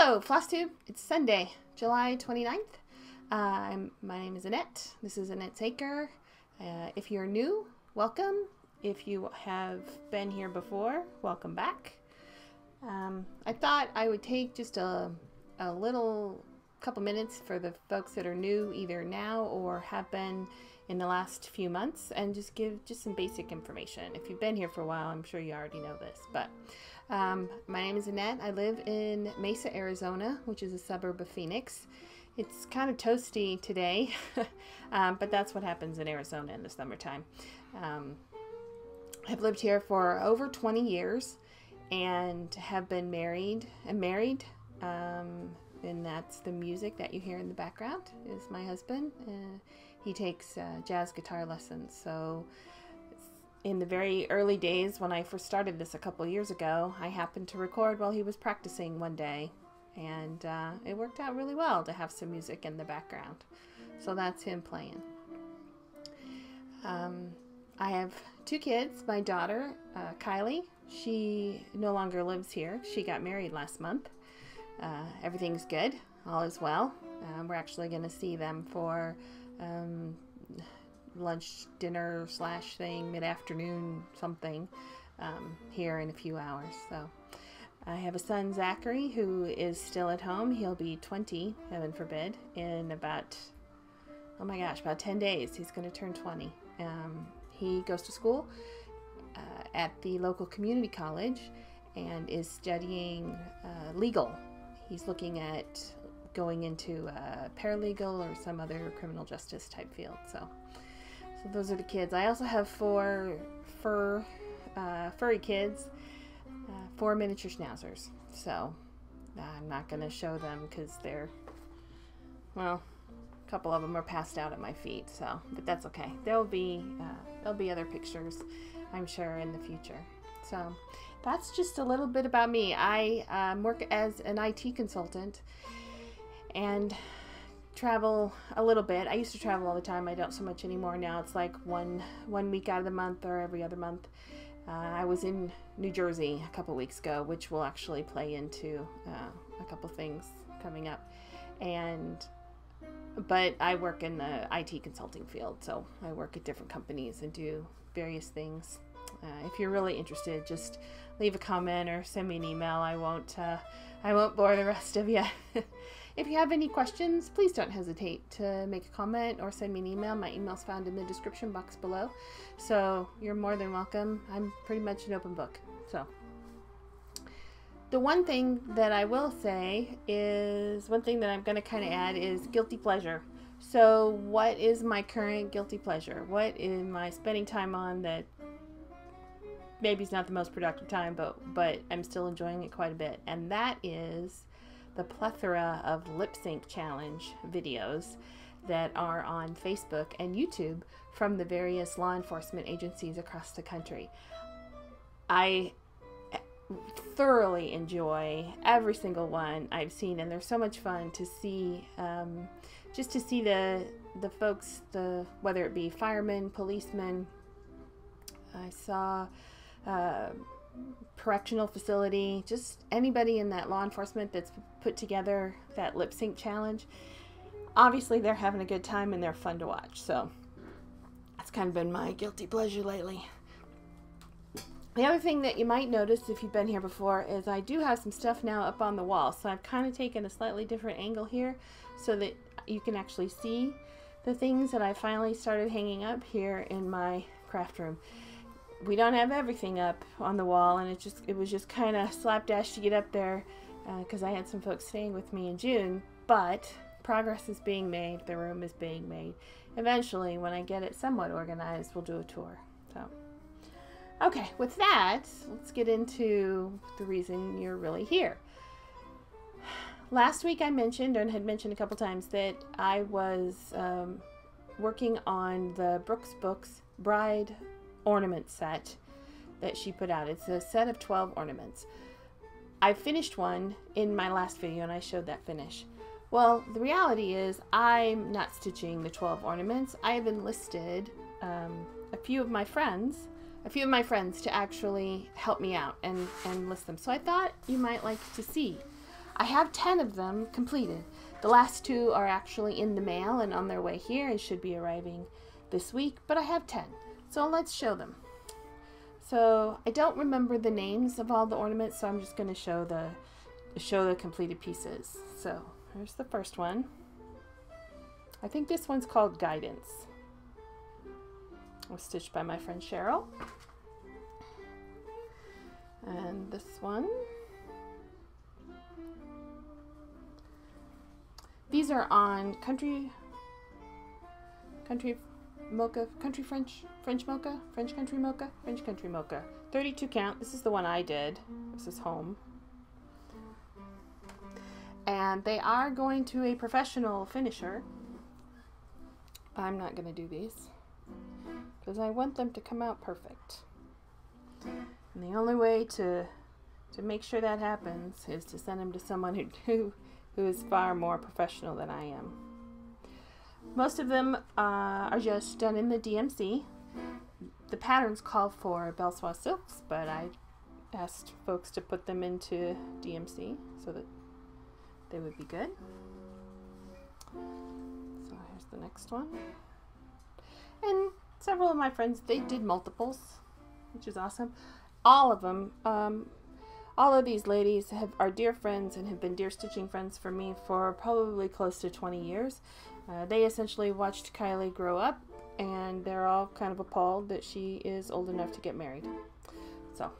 Hello, FlossTube. It's Sunday, July 29th. My name is Annette. This is Annette's Acre. If you're new, welcome. If you have been here before, welcome back. I thought I would take just a little couple minutes for the folks that are new either now or have been in the last few months and just give some basic information. If you've been here for a while, I'm sure you already know this, but my name is Annette. I live in Mesa, Arizona, which is a suburb of Phoenix. It's kind of toasty today, but that's what happens in Arizona in the summertime. I've lived here for over 20 years and have been married. And that's the music that you hear in the background is my husband. He takes jazz guitar lessons. So in the very early days when I first started this a couple years ago, I happened to record while he was practicing one day. And it worked out really well to have some music in the background. So that's him playing. I have two kids. My daughter, Kylie, she no longer lives here. She got married last month. Everything's good. All is well. We're actually going to see them for lunch, dinner / thing, mid-afternoon something here in a few hours. So I have a son, Zachary, who is still at home. He'll be 20, heaven forbid, in about 10 days. He's going to turn 20. He goes to school at the local community college and is studying legal. He's looking at going into paralegal or some other criminal justice type field. So those are the kids. I also have four furry kids, 4 miniature schnauzers. So I'm not going to show them because they're, well, a couple of them are passed out at my feet. So, but that's okay. There'll be other pictures, I'm sure, in the future. So that's just a little bit about me. I work as an IT consultant and travel a little bit. I used to travel all the time. I don't so much anymore now. It's like one week out of the month or every other month. I was in New Jersey a couple weeks ago, which will actually play into a couple things coming up. But I work in the IT consulting field, so I work at different companies and do various things. If you're really interested, just leave a comment or send me an email. I won't bore the rest of you. If you have any questions, please don't hesitate to make a comment or send me an email. My email's found in the description box below, so you're more than welcome. I'm pretty much an open book. So the one thing that I will say is, one thing that I'm going to kind of add is guilty pleasure. So what is my current guilty pleasure? What am I spending time on that maybe it's not the most productive time, but I'm still enjoying it quite a bit? And that is the plethora of lip sync challenge videos that are on Facebook and YouTube from the various law enforcement agencies across the country. I thoroughly enjoy every single one I've seen, and they're so much fun to see, just to see the folks, whether it be firemen, policemen. I saw correctional facility, just anybody in that law enforcement that's put together that lip sync challenge. Obviously they're having a good time and they're fun to watch, so that's kind of been my guilty pleasure lately. The other thing that you might notice if you've been here before is I do have some stuff now up on the wall, so I've kind of taken a slightly different angle here so that you can actually see the things that I finally started hanging up here in my craft room. We don't have everything up on the wall, and it was just kind of slapdash to get up there because I had some folks staying with me in June, but progress is being made. The room is being made. Eventually, when I get it somewhat organized, we'll do a tour. So, okay, with that, let's get into the reason you're really here. Last week I mentioned, and had mentioned a couple times, that I was working on the Brooks Books Bride ornament set that she put out. It's a set of 12 ornaments. I finished one in my last video and I showed that finish. Well, the reality is I'm not stitching the 12 ornaments. I have enlisted a few of my friends to actually help me out and list them. So I thought you might like to see I have 10 of them completed. The last 2 are actually in the mail and on their way here and should be arriving this week, but I have 10. So let's show them. So I don't remember the names of all the ornaments, so I'm just going to show the completed pieces. So here's the first one. I think this one's called Guidance. It was stitched by my friend Cheryl. And this one. These are on French Country Mocha. 32 count. This is the one I did. This is home. And they are going to a professional finisher. I'm not going to do these because I want them to come out perfect. And the only way to make sure that happens is to send them to someone who is far more professional than I am. Most of them are just done in the DMC. The patterns call for Belsois silks, but I asked folks to put them into DMC so that they would be good. So here's the next one. And several of my friends, they did multiples, which is awesome. All of them, all of these ladies are dear friends and have been dear stitching friends for me for probably close to 20 years. They essentially watched Kylie grow up, and they're all kind of appalled that she is old enough to get married. So,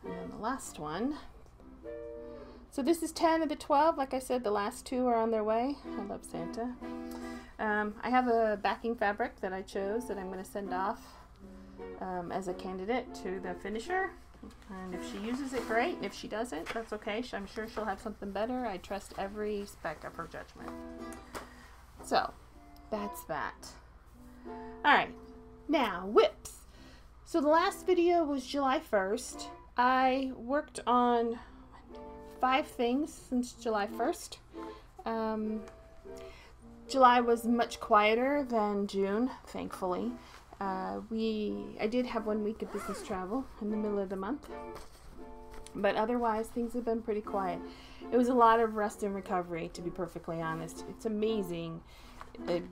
and then the last one. So this is 10 of the 12. Like I said, the last 2 are on their way. I love Santa. I have a backing fabric that I chose that I'm going to send off as a candidate to the finisher. And if she uses it, great. If she doesn't, that's okay. I'm sure she'll have something better. I trust every speck of her judgment. So, that's that. Alright, now whips. So the last video was July 1st. I worked on 5 things since July 1st. July was much quieter than June, thankfully. I did have 1 week of business travel in the middle of the month, but otherwise things have been pretty quiet. It was a lot of rest and recovery, to be perfectly honest. It's amazing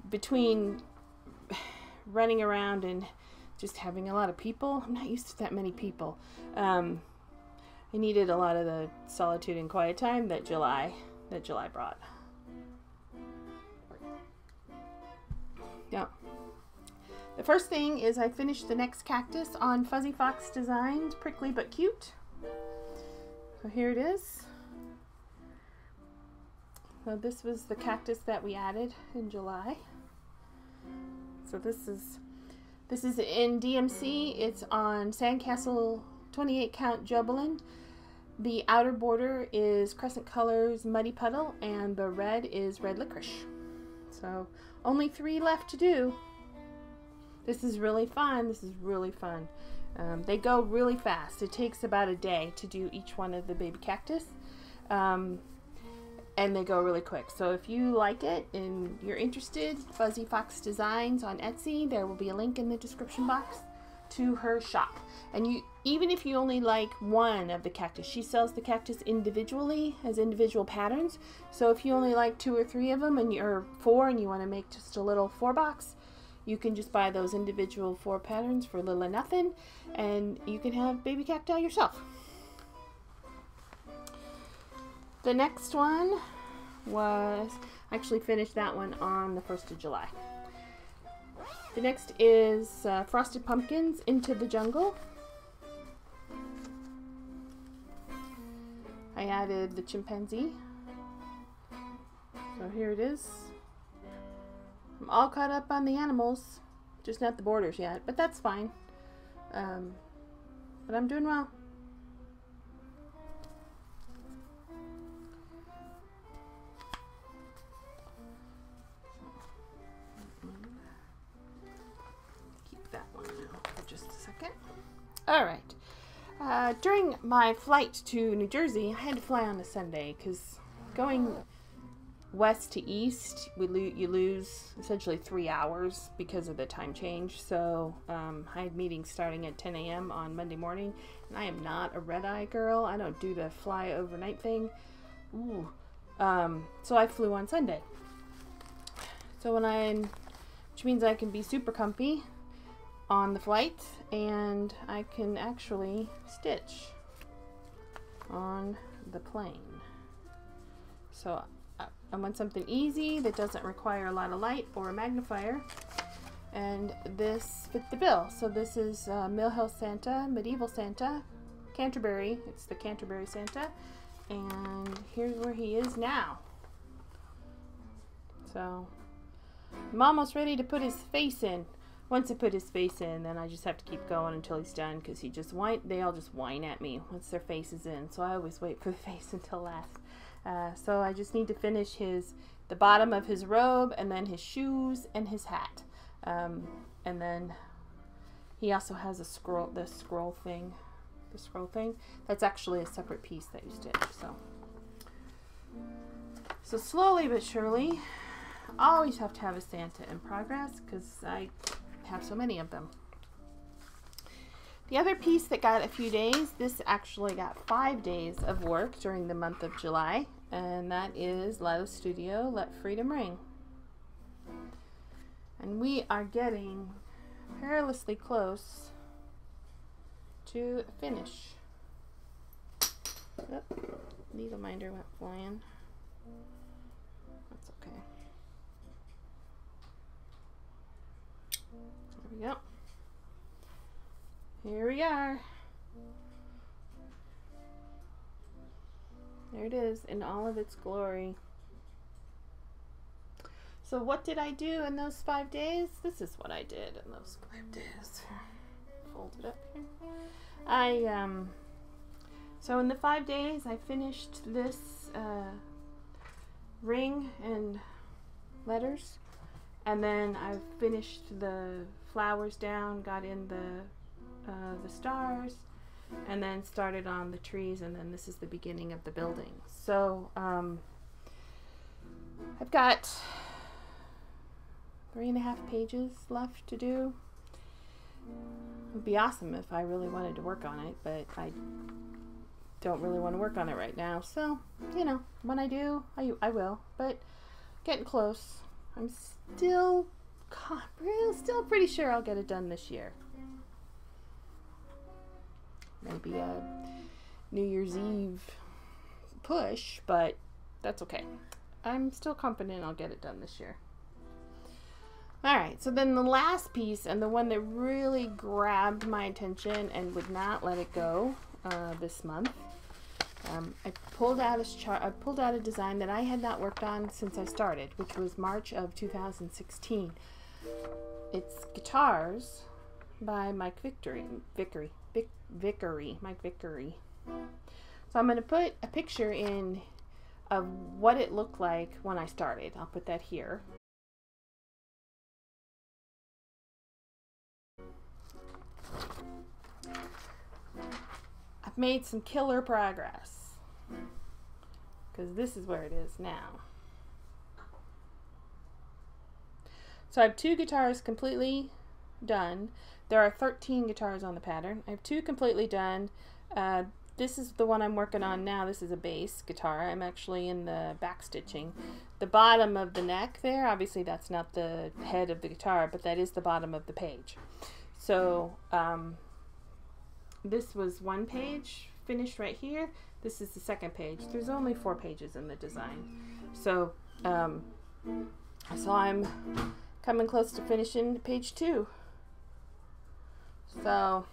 between running around and just having a lot of people. I'm not used to that many people. I needed a lot of the solitude and quiet time that July brought. Yeah. The first thing is I finished the next cactus on Fuzzy Fox Designs, Prickly But Cute. So here it is. So this was the cactus that we added in July. So this is in DMC. It's on Sandcastle 28 count Jobelin. The outer border is Crescent Colors Muddy Puddle, and the red is Red Licorice. So only 3 left to do. This is really fun. They go really fast. It takes about a day to do each one of the baby cactus. And they go really quick. So if you like it and you're interested, Fuzzy Fox Designs on Etsy, there will be a link in the description box to her shop. And even if you only like 1 of the cactus, she sells the cactus individually as individual patterns. So if you only like 2 or 3 of them, or 4, and you want to make just a little 4 box, you can just buy those individual 4 patterns for little or nothing, and you can have baby cacti yourself. The next one was, I actually finished that one on the 1st of July. The next is Frosted Pumpkins Into the Jungle. I added the chimpanzee. So here it is. I'm all caught up on the animals, just not the borders yet, but that's fine. But I'm doing well. Keep that one out for just a second. All right. During my flight to New Jersey, I had to fly on a Sunday because going west to east, you lose essentially 3 hours because of the time change. So I had meetings starting at 10 a.m. on Monday morning, and I am not a red-eye girl. I don't do the fly overnight thing. Ooh. So I flew on Sunday. So which means I can be super comfy on the flight, and I can actually stitch on the plane. So I want something easy that doesn't require a lot of light or a magnifier, and this fit the bill. So this is Mill Hill Santa, Medieval Santa, Canterbury. It's the Canterbury Santa, and here's where he is now. So I'm almost ready to put his face in. Once I put his face in, then I just have to keep going until he's done, because they all just whine at me once their face is in. So I always wait for the face until last. So I just need to finish the bottom of his robe, and then his shoes and his hat. And then he also has the scroll thing. That's actually a separate piece that you stitch. So slowly but surely, always have to have a Santa in progress, because I have so many of them. The other piece that got a few days, this actually got 5 days of work during the month of July, and that is Lila's Studio, Let Freedom Ring. And we are getting perilously close to a finish. Oh, needle minder went flying. That's okay. There we go. Here we are. There it is in all of its glory. So what did I do in those 5 days? This is what I did in those 5 days. Fold it up here. So in the 5 days, I finished this ring and letters, and then I finished the flowers down, got in the stars, and then started on the trees, and then this is the beginning of the building. So I've got 3.5 pages left to do. It would be awesome if I really wanted to work on it, but I don't really want to work on it right now. So, you know, when I do, I will. But getting close. I'm still pretty sure I'll get it done this year. Maybe a New Year's Eve push, but that's okay. I'm still confident I'll get it done this year. Alright, so then the last piece, and the one that really grabbed my attention and would not let it go this month, I pulled out a design that I had not worked on since I started, which was March of 2016. It's Guitars by Mike Vickery. So I'm going to put a picture in of what it looked like when I started. I'll put that here. I've made some killer progress, because this is where it is now. So I have 2 guitars completely done. There are 13 guitars on the pattern. I have 2 completely done. This is the one I'm working on now. This is a bass guitar. I'm actually in the back stitching. The bottom of the neck there, obviously that's not the head of the guitar, but that is the bottom of the page. So this was 1 page finished right here. This is the 2nd page. There's only 4 pages in the design. So so I'm coming close to finishing page 2. So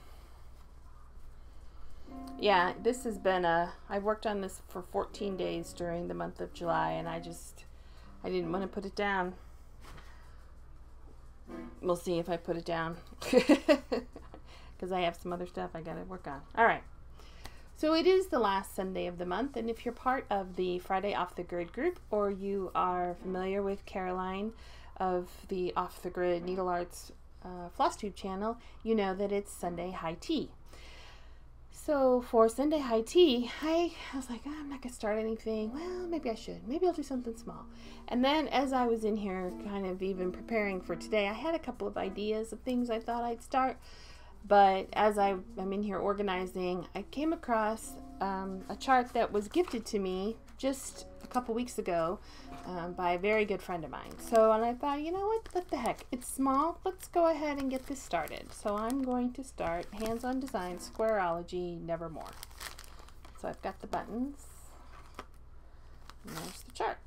yeah, this has been I worked on this for 14 days during the month of July, and I didn't want to put it down. We'll see if I put it down, because I have some other stuff I gotta work on. Alright, so it is the last Sunday of the month, and if you're part of the Friday Off the Grid group, or you are familiar with Caroline of the Off the Grid Needle Arts FlossTube channel, you know that it's Sunday high tea. So for Sunday high tea, I was like, oh, I'm not gonna start anything. Well, maybe I should. Maybe I'll do something small. And then as I was in here kind of even preparing for today, I had a couple of ideas of things I thought I'd start. But as I'm in here organizing, I came across a chart that was gifted to me just a couple weeks ago by a very good friend of mine. So, and I thought, you know what the heck? It's small. Let's go ahead and get this started. So I'm going to start Hands-On Design, Squareology, Nevermore. So I've got the buttons. And there's the chart.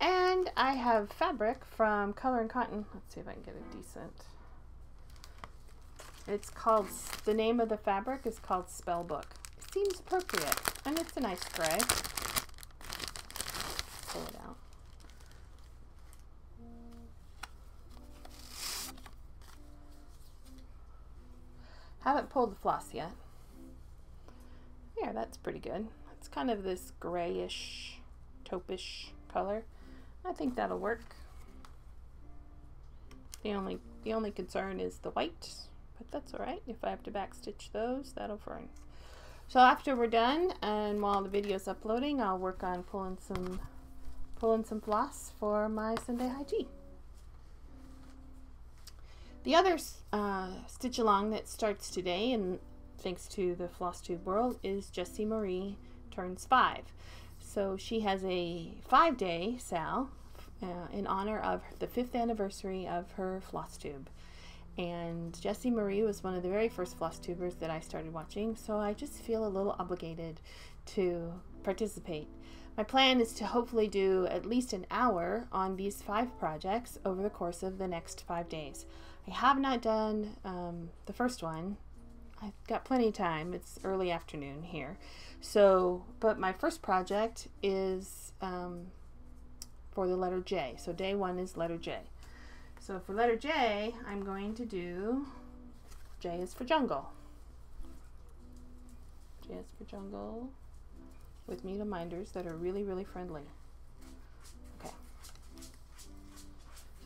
And I have fabric from Color and Cotton. Let's see if I can get it decent. It's called, the name of the fabric is called Spellbook. It seems appropriate, and it's a nice gray. Pull it out. Haven't pulled the floss yet. Yeah, that's pretty good. It's kind of this grayish, taupish color. I think that'll work. The only concern is the white. But that's all right. If I have to backstitch those, that'll fine. So after we're done, and while the video's uploading, I'll work on pulling some floss for my Sunday high tea. The other stitch along that starts today, and thanks to the FlossTube world, is Jessie Marie turns 5. So she has a 5-day sal in honor of the 5th anniversary of her FlossTube. And Jessie Marie was one of the very first FlossTubers that I started watching, so I just feel a little obligated to participate. My plan is to hopefully do at least an hour on these 5 projects over the course of the next 5 days. I have not done the first one. I've got plenty of time. It's early afternoon here. So, but my first project is for the letter J. So day 1 is letter J. So for letter J, I'm going to do, J is for jungle. J is for jungle with needle minders that are really, really friendly. Okay.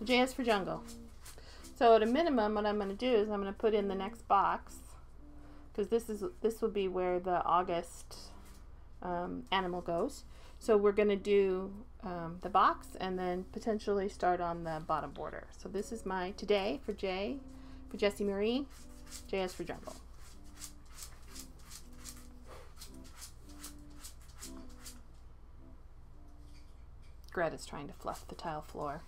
So J is for jungle. So at a minimum, what I'm going to do is I'm going to put in the next box, because this will be where the August animal goes. So we're going to do the box and then potentially start on the bottom border. So this is my today for J, for Jessie Marie. J is for jungle. Greta's trying to fluff the tile floor.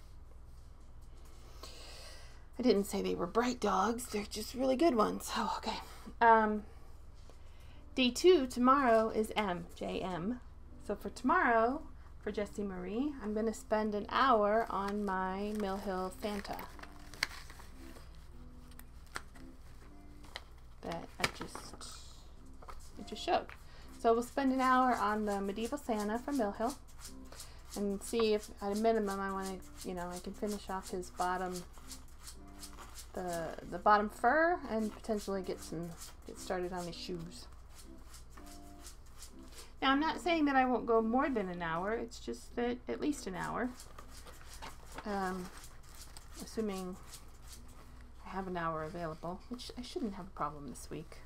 I didn't say they were bright dogs. They're just really good ones. Oh, okay. Day 2 tomorrow is M, JM. So for tomorrow, for Jessie Marie, I'm going to spend an hour on my Mill Hill Santa that I just showed. So we'll spend an hour on the Medieval Santa from Mill Hill and see if at a minimum I want to, you know, I can finish off his bottom, the bottom fur, and potentially get started on his shoes. Now, I'm not saying that I won't go more than an hour. It's just that at least an hour. Assuming I have an hour available, which I shouldn't have a problem this week.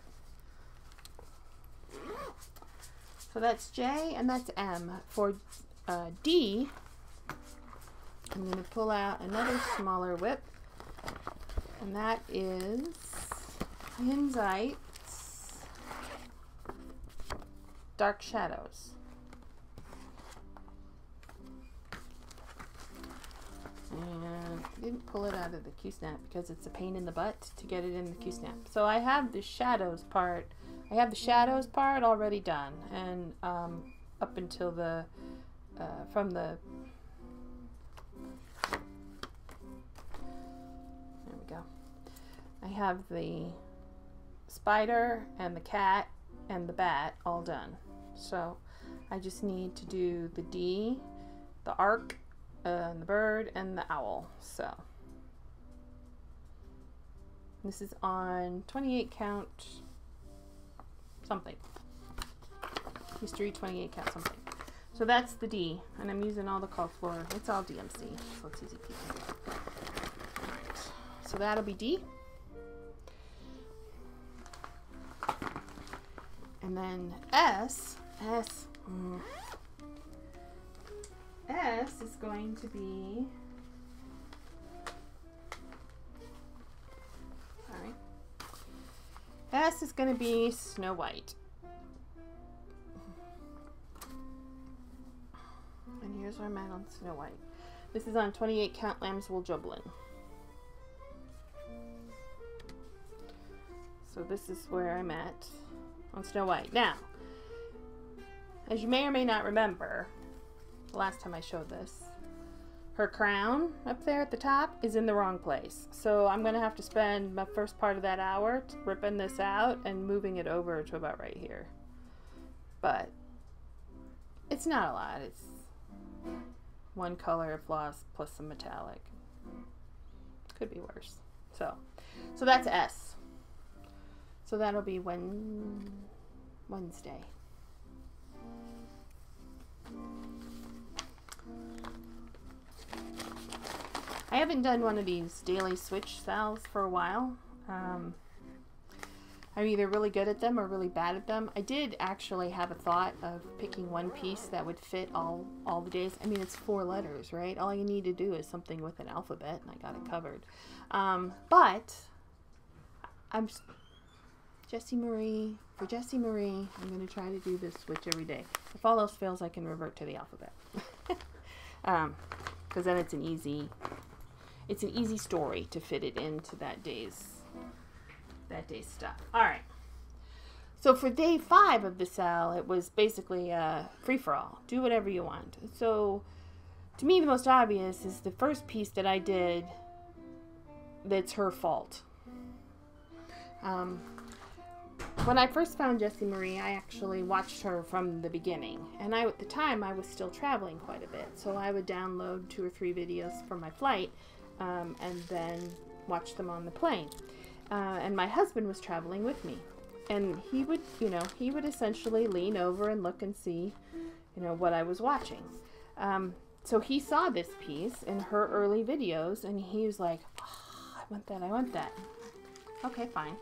So that's J and that's M. For D, I'm going to pull out another smaller whip. And that is Hinzite Dark Shadows. And I didn't pull it out of the Q-snap because it's a pain in the butt to get it in the Q-snap. So I have the shadows part. I have the shadows part already done, and up until the from the, there we go. I have the spider and the cat and the bat all done. So I just need to do the D, the arc, the bird, and the owl. So this is on 28 count something. History 28 count something. So that's the D, and I'm using all the call for, it's all DMC, so it's easy peasy. Alright, so that'll be D. And then S is going to be, sorry, S is going to be Snow White. And here's where I'm at on Snow White. This is on 28 count lamb's wool jublin. So this is where I'm at on Snow White. Now, as you may or may not remember, the last time I showed this, her crown up there at the top is in the wrong place. So I'm going to have to spend my first part of that hour ripping this out and moving it over to about right here. But it's not a lot. It's one color of floss plus some metallic. Could be worse. So that's S. So that'll be Wednesday. I haven't done one of these daily switch sals for a while. I'm either really good at them or really bad at them. I did actually have a thought of picking one piece that would fit all the days. I mean, it's 4 letters, right? All you need to do is something with an alphabet, and I got it covered. But I'm Jessie Marie. For Jessie Marie, I'm going to try to do this switch every day. If all else fails, I can revert to the alphabet. Because then it's an easy story to fit it into that day's stuff. All right. So for day 5 of the sale, it was basically a free-for-all. Do whatever you want. So to me, the most obvious is the first piece that I did that's her fault. When I first found Jessie Marie, I actually watched her from the beginning. And at the time, I was still traveling quite a bit. So I would download 2 or 3 videos from my flight and then watch them on the plane. And my husband was traveling with me. And he would essentially lean over and look and see, what I was watching. So he saw this piece in her early videos, and he was like, oh, I want that. Okay, fine.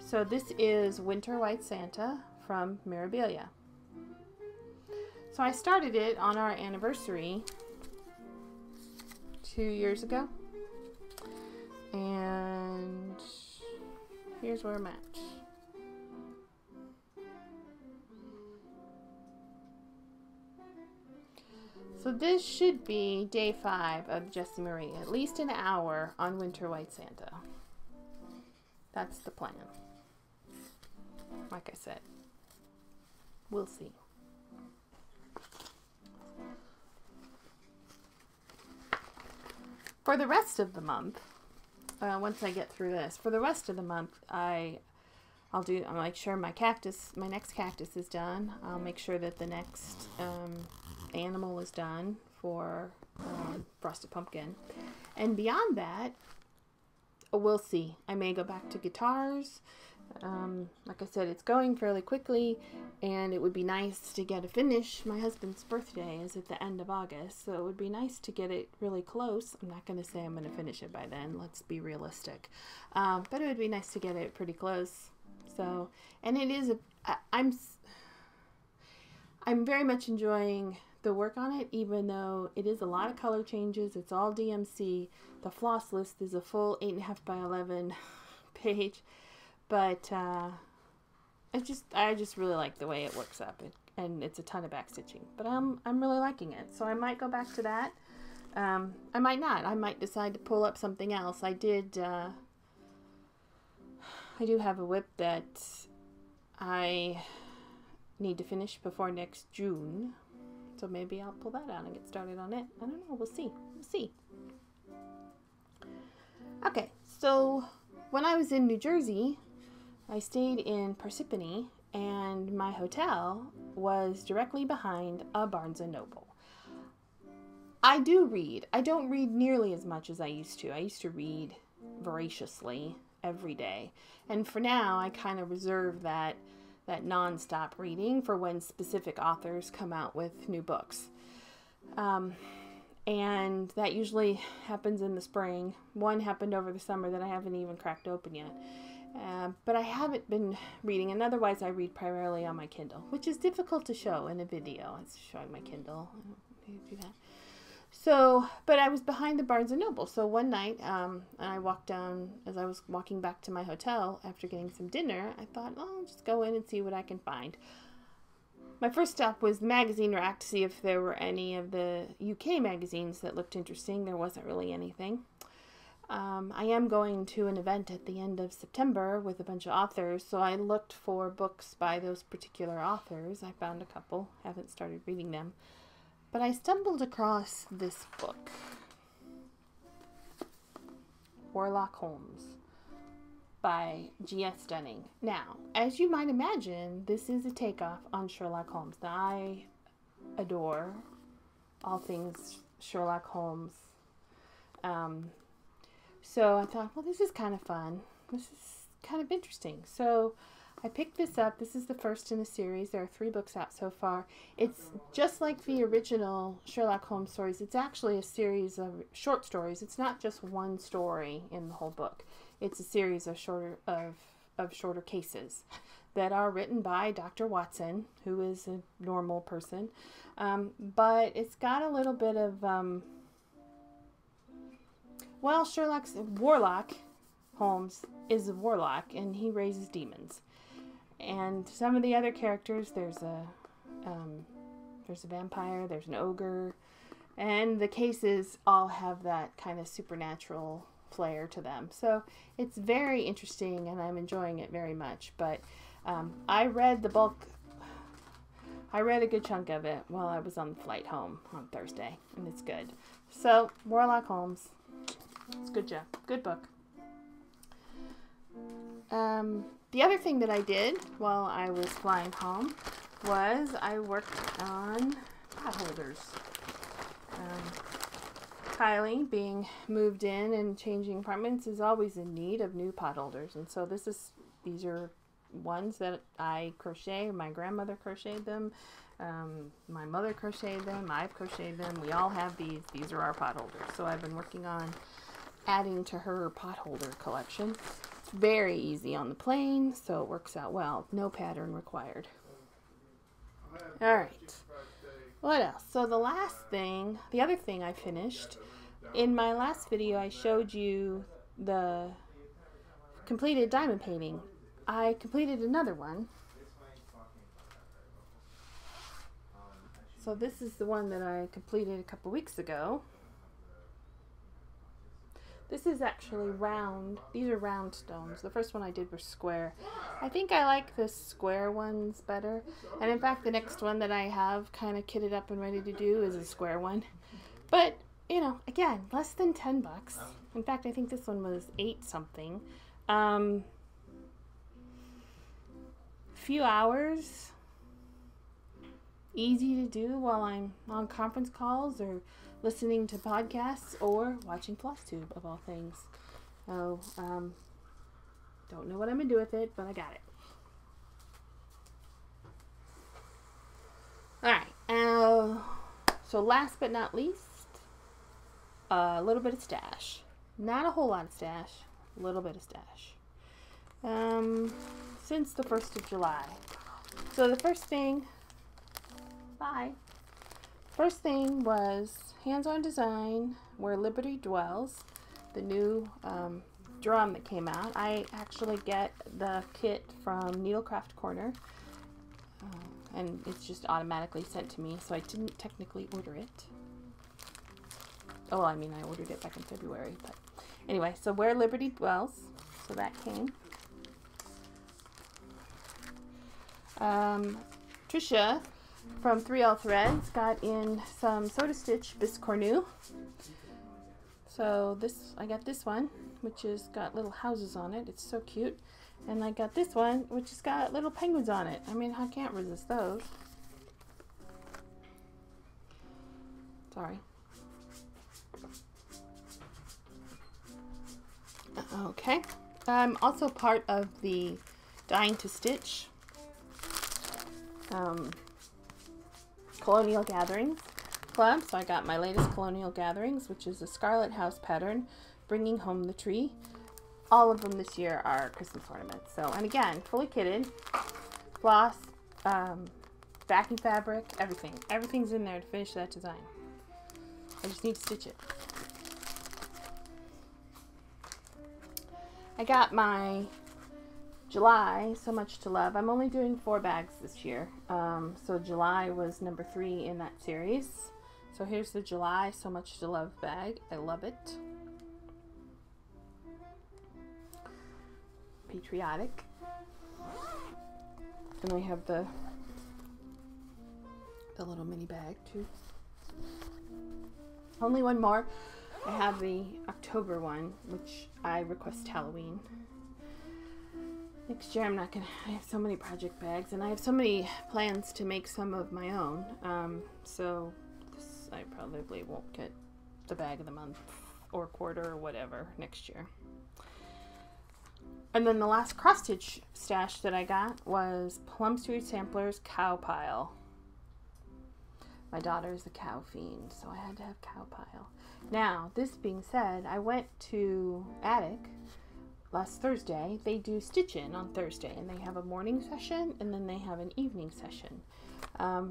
So this is Winter White Santa from Mirabilia. So I started it on our anniversary 2 years ago. And here's where I'm at. So this should be day 5 of Jessie Marie, at least an hour on Winter White Santa. That's the plan. Like I said, we'll see. For the rest of the month, once I get through this, for the rest of the month, I'll make sure my next cactus is done. I'll make sure that the next animal is done for Frosted Pumpkin. And beyond that, we'll see. I may go back to guitars. Like I said, it's going fairly quickly, and it would be nice to get a finish. My husband's birthday is at the end of August, so it would be nice to get it really close. I'm not going to say I'm going to finish it by then. Let's be realistic. But it would be nice to get it pretty close. So, and it is, I'm very much enjoying the work on it, even though it is a lot of color changes. It's all DMC. The floss list is a full 8.5 by 11 page. But I just really like the way it works up, and it's a ton of back stitching. But I'm really liking it, so I might go back to that. I might not. I might decide to pull up something else. I do have a whip that I need to finish before next June, so maybe I'll pull that out and get started on it. I don't know. We'll see. We'll see. Okay, so when I was in New Jersey, I stayed in Parsippany, and my hotel was directly behind a Barnes & Noble. I do read. I don't read nearly as much as I used to. I used to read voraciously every day. And for now, I kind of reserve that non-stop reading for when specific authors come out with new books. And that usually happens in the spring. One happened over the summer that I haven't even cracked open yet. But I haven't been reading, and otherwise I read primarily on my Kindle, which is difficult to show in a video. It's showing my Kindle. I don't need to do that. So, but I was behind the Barnes & Noble. So one night, I walked down, as I was walking back to my hotel after getting some dinner, I thought, oh, I'll just go in and see what I can find. My first stop was the magazine rack to see if there were any of the UK magazines that looked interesting. There wasn't really anything. I am going to an event at the end of September with a bunch of authors, so I looked for books by those particular authors. I found a couple, haven't started reading them. But I stumbled across this book, Sherlock Holmes by G.S. Dunning. Now, as you might imagine, this is a takeoff on Sherlock Holmes. Now, I adore all things Sherlock Holmes. So I thought, well, this is kind of fun. This is kind of interesting. So I picked this up. This is the first in a series. There are 3 books out so far. It's just like the original Sherlock Holmes stories. It's actually a series of short stories. It's not just one story in the whole book. It's a series of shorter cases that are written by Dr. Watson, who is a normal person. But it's got a little bit of, well, Warlock Holmes is a warlock, and he raises demons. And some of the other characters, there's a vampire, there's an ogre, and the cases all have that kind of supernatural flair to them. So it's very interesting, and I'm enjoying it very much. But I read a good chunk of it while I was on the flight home on Thursday, and it's good. So, Sherlock Holmes. It's a good job. Good book. The other thing that I did while I was flying home was I worked on pot holders. Kylie, being moved in and changing apartments, is always in need of new pot holders. And so these are ones that I crochet. My grandmother crocheted them. My mother crocheted them. I've crocheted them. We all have these. These are our pot holders. So I've been working on adding to her pot holder collection. It's very easy on the plane, so it works out well. No pattern required. Alright. What else? So the other thing I finished, in my last video I showed you the completed diamond painting. I completed another one. So this is the one that I completed a couple weeks ago. This is actually round. These are round stones. The first one I did was square. I think I like the square ones better. And in fact, the next one that I have kind of kitted up and ready to do is a square one. But, you know, again, less than 10 bucks. In fact, I think this one was 8 something. Few hours. Easy to do while I'm on conference calls or listening to podcasts or watching FlossTube, of all things. Oh, don't know what I'm going to do with it, but I got it. Alright, so last but not least, a little bit of stash. Not a whole lot of stash, a little bit of stash. Since the 1st of July. So the first thing, first thing was Hands-On Design, Where Liberty Dwells, the new drum that came out. I actually get the kit from Needlecraft Corner, and it's just automatically sent to me, so I didn't technically order it. Oh, I mean, I ordered it back in February, but anyway, so Where Liberty Dwells, so that came. Trisha from 3L Threads got in some Soda Stitch Biscornu. So I got this one, which has got little houses on it. It's so cute. And I got this one, which has got little penguins on it. I mean, I can't resist those. Sorry. Okay. I'm also part of the Dying to Stitch Colonial Gatherings Club. So I got my latest Colonial Gatherings, which is a Scarlet House pattern, Bringing Home the Tree. all of them this year are Christmas ornaments. So, and again, fully kitted, floss, backing fabric, everything. Everything's in there to finish that design. I just need to stitch it. I got my July, So Much to Love. I'm only doing 4 bags this year. So July was number 3 in that series. So here's the July So Much to Love bag. I love it. Patriotic. And I have the little mini bag too. Only one more. I have the October one, which I request Halloween. Next year I'm not gonna, I have so many project bags and I have so many plans to make some of my own. So this, I probably won't get the bag of the month or quarter or whatever next year. And then the last cross stitch stash that I got was Plum Street Samplers Cow Pile. My daughter is a cow fiend, so I had to have Cow Pile. Now, this being said, I went to Attic last Thursday. They do stitch-in on Thursday, and they have a morning session, and then they have an evening session. A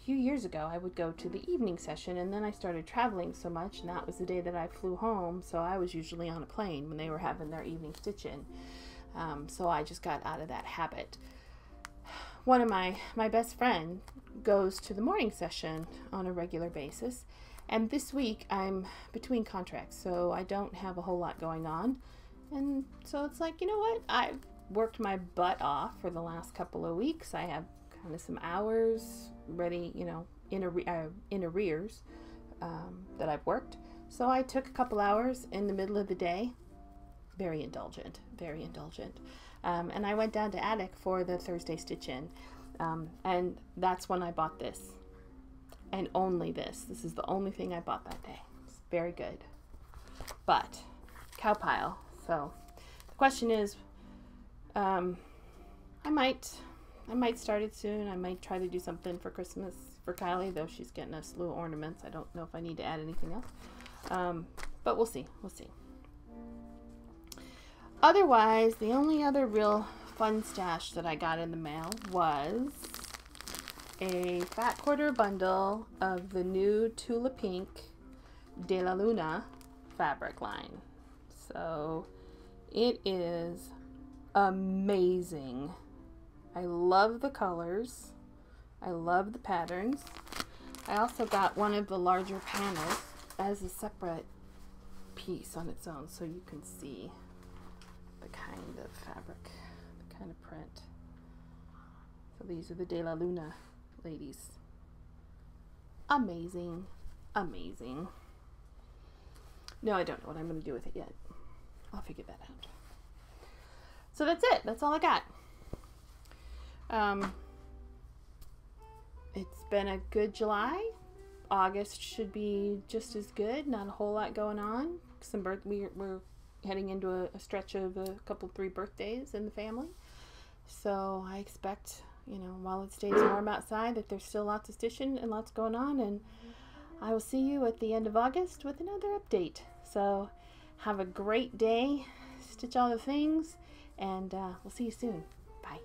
few years ago, I would go to the evening session, and then I started traveling so much, and that was the day that I flew home, so I was usually on a plane when they were having their evening stitch-in. So I just got out of that habit. One of my best friend goes to the morning session on a regular basis, and this week I'm between contracts, so I don't have a whole lot going on, and so it's like, you know what, I've worked my butt off for the last couple of weeks. I have kind of some hours ready, you know, in arrears that I've worked, so I took a couple hours in the middle of the day. Very indulgent, very indulgent. And I went down to Attic for the Thursday stitch-in, and that's when I bought this, and only this. This is the only thing I bought that day. It's very good. But Cow Pile. So the question is, I might start it soon. I might try to do something for Christmas for Kylie, though she's getting a slew of ornaments. I don't know if I need to add anything else, but we'll see. We'll see. Otherwise, the only other real fun stash that I got in the mail was a fat quarter bundle of the new Tula Pink De La Luna fabric line. So it is amazing. I love the colors. I love the patterns. I also got one of the larger panels as a separate piece on its own, so you can see the kind of fabric, the kind of print. So these are the De La Luna ladies. Amazing, amazing. No, I don't know what I'm going to do with it yet. I'll figure that out. So that's it. That's all I got. It's been a good July. August should be just as good. Not a whole lot going on. We're heading into a stretch of a couple, 3 birthdays in the family. So I expect, you know, while it stays warm outside, that there's still lots of stitching and lots going on. And I will see you at the end of August with another update. So have a great day. Stitch all the things. And we'll see you soon. Bye.